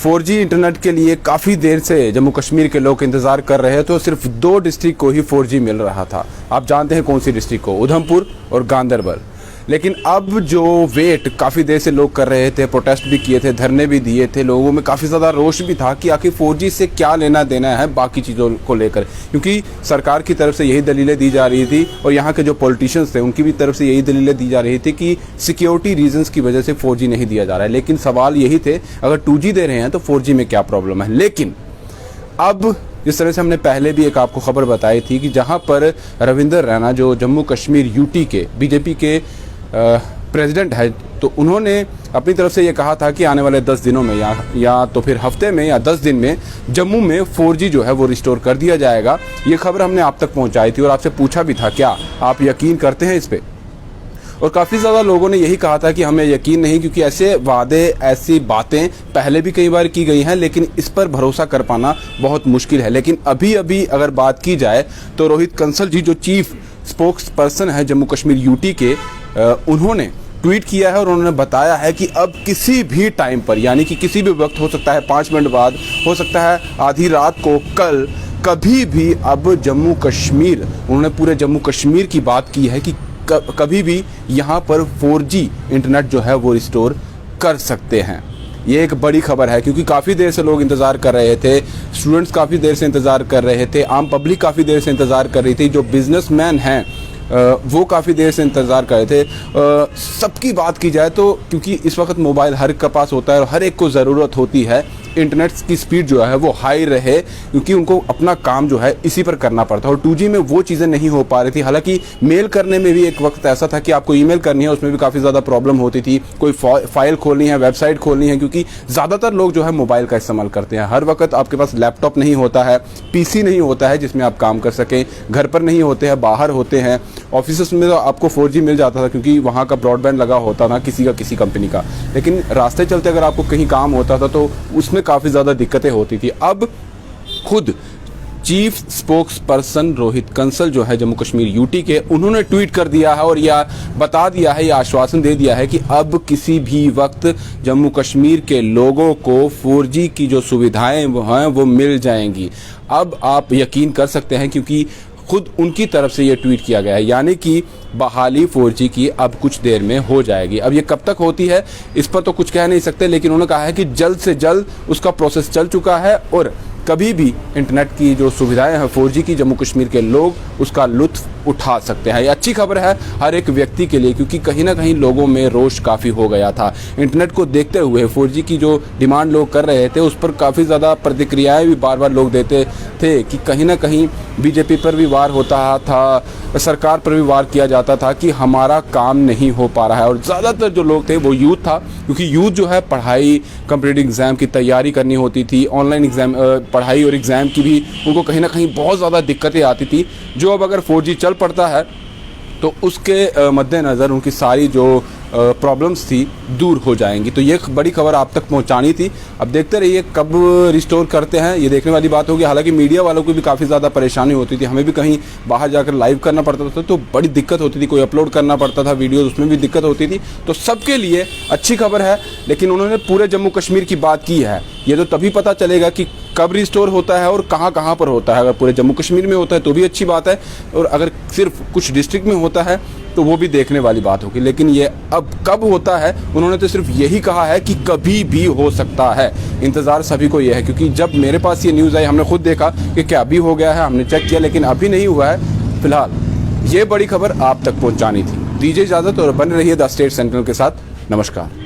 4G internet के लिए काफ़ी देर से जम्मू कश्मीर के लोग इंतज़ार कर रहे थे तो सिर्फ 2 डिस्ट्रिक्ट को ही 4G मिल रहा था। आप जानते हैं कौन सी डिस्ट्रिक्ट को, उधमपुर और गांदरबल। लेकिन अब जो वेट काफ़ी देर से लोग कर रहे थे, प्रोटेस्ट भी किए थे, धरने भी दिए थे, लोगों में काफ़ी ज़्यादा रोष भी था कि आखिर 4G से क्या लेना देना है बाकी चीज़ों को लेकर, क्योंकि सरकार की तरफ से यही दलीलें दी जा रही थी और यहाँ के जो पॉलिटिशियंस थे उनकी भी तरफ से यही दलीलें दी जा रही थी कि सिक्योरिटी रीजंस की वजह से 4G नहीं दिया जा रहा है। लेकिन सवाल यही थे, अगर 2G दे रहे हैं तो 4G में क्या प्रॉब्लम है। लेकिन अब जिस तरह से हमने पहले भी एक आपको खबर बताई थी कि जहाँ पर रविंदर रैना जो जम्मू कश्मीर यूटी के बीजेपी के प्रेसिडेंट है, तो उन्होंने अपनी तरफ से ये कहा था कि आने वाले 10 दिनों में या तो फिर हफ्ते में या 10 दिन में जम्मू में 4G जो है वो रिस्टोर कर दिया जाएगा। ये खबर हमने आप तक पहुंचाई थी और आपसे पूछा भी था क्या आप यकीन करते हैं इस पे, और काफ़ी ज़्यादा लोगों ने यही कहा था कि हमें यकीन नहीं, क्योंकि ऐसे वादे ऐसी बातें पहले भी कई बार की गई हैं लेकिन इस पर भरोसा कर पाना बहुत मुश्किल है। लेकिन अभी अगर बात की जाए तो रोहित कंसल जी जो चीफ स्पोक्स पर्सन है जम्मू कश्मीर यूटी के, उन्होंने ट्वीट किया है और उन्होंने बताया है कि अब किसी भी टाइम पर, यानी कि किसी भी वक्त, हो सकता है 5 मिनट बाद, हो सकता है आधी रात को, कल, कभी भी अब जम्मू कश्मीर, उन्होंने पूरे जम्मू कश्मीर की बात की है कि कभी भी यहाँ पर 4G इंटरनेट जो है वो रिस्टोर कर सकते हैं। ये एक बड़ी खबर है क्योंकि काफ़ी देर से लोग इंतज़ार कर रहे थे, स्टूडेंट्स काफ़ी देर से इंतज़ार कर रहे थे, आम पब्लिक काफ़ी देर से इंतज़ार कर रही थी, जो बिजनेसमैन हैं वो काफ़ी देर से इंतज़ार कर रहे थे। सबकी बात की जाए तो क्योंकि इस वक्त मोबाइल हर एक के पास होता है और हर एक को ज़रूरत होती है इंटरनेट की स्पीड जो है वो हाई रहे, क्योंकि उनको अपना काम जो है इसी पर करना पड़ता है और 2G में वो चीज़ें नहीं हो पा रही थी। हालांकि मेल करने में भी एक वक्त ऐसा था कि आपको ईमेल करनी है, उसमें भी काफ़ी ज़्यादा प्रॉब्लम होती थी, कोई फाइल खोलनी है, वेबसाइट खोलनी है, क्योंकि ज़्यादातर लोग जो है मोबाइल का इस्तेमाल करते हैं। हर वक्त आपके पास लैपटॉप नहीं होता है, PC नहीं होता है जिसमें आप काम कर सकें, घर पर नहीं होते हैं, बाहर होते हैं। ऑफिस में तो आपको 4G मिल जाता था क्योंकि वहाँ का ब्रॉडबैंड लगा होता था किसी कंपनी का, लेकिन रास्ते चलते अगर आपको कहीं काम होता था तो उसमें काफ़ी ज़्यादा दिक्कतें होती थी। अब खुद chief spokes person Rohit Kansal जो है जम्मू कश्मीर यूटी के, उन्होंने ट्वीट कर दिया है और यह बता दिया है, यह आश्वासन दे दिया है कि अब किसी भी वक्त जम्मू कश्मीर के लोगों को 4G की जो सुविधाएं हैं वो मिल जाएंगी। अब आप यकीन कर सकते हैं क्योंकि खुद उनकी तरफ से ये ट्वीट किया गया है, यानी कि बहाली 4G की अब कुछ देर में हो जाएगी। अब ये कब तक होती है इस पर तो कुछ कह नहीं सकते, लेकिन उन्होंने कहा है कि जल्द से जल्द उसका प्रोसेस चल चुका है और कभी भी इंटरनेट की जो सुविधाएं हैं 4G की, जम्मू कश्मीर के लोग उसका लुत्फ उठा सकते हैं। ये अच्छी खबर है हर एक व्यक्ति के लिए, क्योंकि कहीं ना कहीं लोगों में रोष काफ़ी हो गया था। इंटरनेट को देखते हुए 4G की जो डिमांड लोग कर रहे थे उस पर काफ़ी ज़्यादा प्रतिक्रियाएं भी बार बार लोग देते थे कि कहीं ना कहीं बीजेपी पर भी वार होता था, सरकार पर भी वार किया जाता था कि हमारा काम नहीं हो पा रहा है। और ज़्यादातर जो लोग थे वो यूथ था, क्योंकि यूथ जो है पढ़ाई, कॉम्पिटिटिव एग्ज़ाम की तैयारी करनी होती थी, ऑनलाइन एग्ज़ाम पढ़ाई और एग्ज़ाम की भी उनको कहीं ना कहीं बहुत ज़्यादा दिक्कतें आती थी, जो अब अगर 4G चल पड़ता है तो उसके मद्देनज़र उनकी सारी जो प्रॉब्लम्स थी दूर हो जाएंगी। तो ये बड़ी खबर आप तक पहुंचानी थी। अब देखते रहिए कब रिस्टोर करते हैं, ये देखने वाली बात होगी। हालांकि मीडिया वालों को भी काफ़ी ज़्यादा परेशानी होती थी, हमें भी कहीं बाहर जाकर लाइव करना पड़ता था तो बड़ी दिक्कत होती थी, कोई अपलोड करना पड़ता था वीडियो, उसमें भी दिक्कत होती थी। तो सबके लिए अच्छी खबर है, लेकिन उन्होंने पूरे जम्मू कश्मीर की बात की है। ये तो तभी पता चलेगा कि कब रिस्टोर होता है और कहाँ पर होता है। अगर पूरे जम्मू कश्मीर में होता है तो भी अच्छी बात है, और अगर सिर्फ कुछ डिस्ट्रिक्ट में होता है तो वो भी देखने वाली बात होगी। लेकिन ये अब कब होता है, उन्होंने तो सिर्फ यही कहा है कि कभी भी हो सकता है। इंतज़ार सभी को ये है, क्योंकि जब मेरे पास ये न्यूज़ आई हमने खुद देखा कि क्या अभी हो गया है, हमने चेक किया लेकिन अभी नहीं हुआ है। फिलहाल ये बड़ी खबर आप तक पहुँचानी थी। दीजिए इजाज़त और बने रहिए द स्टेट सेंट्रल के साथ। नमस्कार।